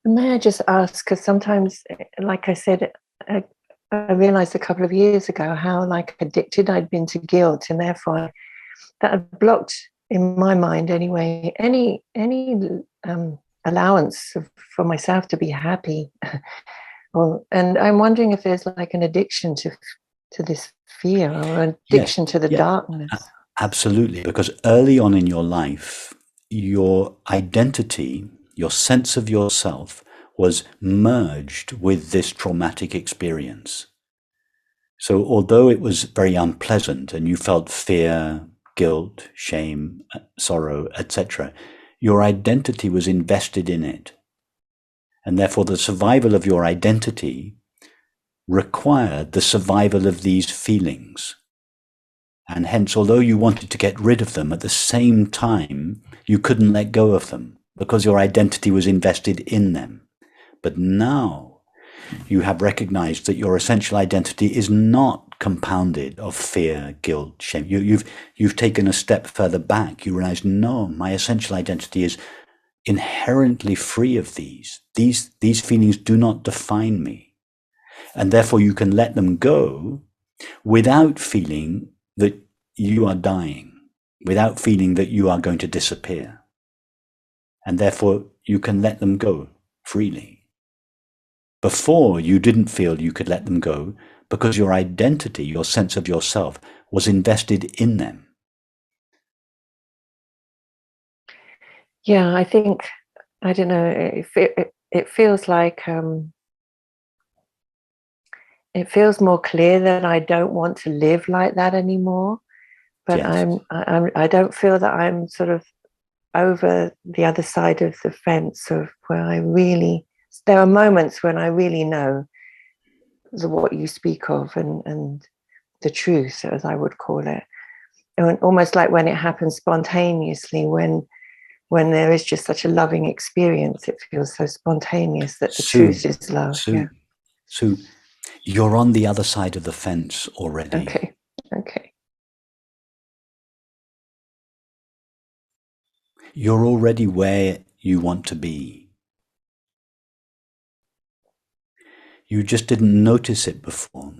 May I just ask, because sometimes, like I said, I, I realized a couple of years ago how like addicted I'd been to guilt, and therefore that had blocked, in my mind anyway, any allowance for myself to be happy. And I'm wondering if there's like an addiction to this fear, or an Yes, addiction to the yeah, darkness. absolutely. Because early on in your life, your identity, your sense of yourself was merged with this traumatic experience. So although it was very unpleasant and you felt fear, guilt, shame, sorrow, etc., your identity was invested in it. And therefore the survival of your identity required the survival of these feelings. And hence, although you wanted to get rid of them, at the same time, you couldn't let go of them because your identity was invested in them. But now you have recognized that your essential identity is not compounded of fear, guilt, shame. You've taken a step further back. You realize, no, my essential identity is inherently free of these. These feelings do not define me. And therefore you can let them go without feeling that you are dying, without feeling that you are going to disappear. And therefore you can let them go freely. Before, you didn't feel you could let them go because your identity, your sense of yourself, was invested in them. Yeah, I think, I don't know, it feels like it feels more clear that I don't want to live like that anymore. But Yes. I don't feel that I'm sort of over the other side of the fence of where I really. There are moments when I really know what you speak of, and the truth, as I would call it, and almost like when it happens spontaneously, when there is just such a loving experience, it feels so spontaneous that the Sue, truth is love. Yeah. Sue, Sue, you're on the other side of the fence already. Okay. Okay. You're already where you want to be. You just didn't notice it before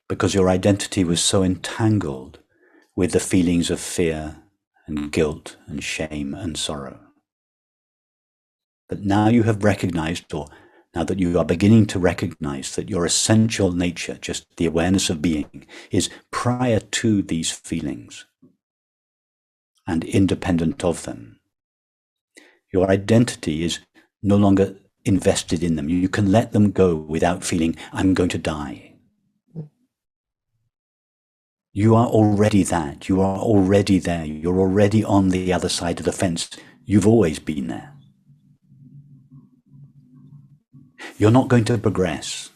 because your identity was so entangled with the feelings of fear and guilt and shame and sorrow. But now you have recognized, or now that you are beginning to recognize, that your essential nature, just the awareness of being, is prior to these feelings and independent of them. Your identity is no longer invested in them. You can let them go without feeling, I'm going to die. You are already that. You are already there. You're already on the other side of the fence. You've always been there. You're not going to progress.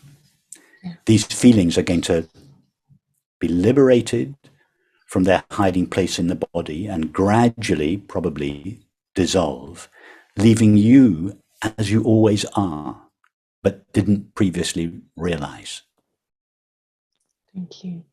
Yeah. These feelings are going to be liberated from their hiding place in the body and gradually, probably, dissolve, leaving you as you always are, but didn't previously realize. Thank you.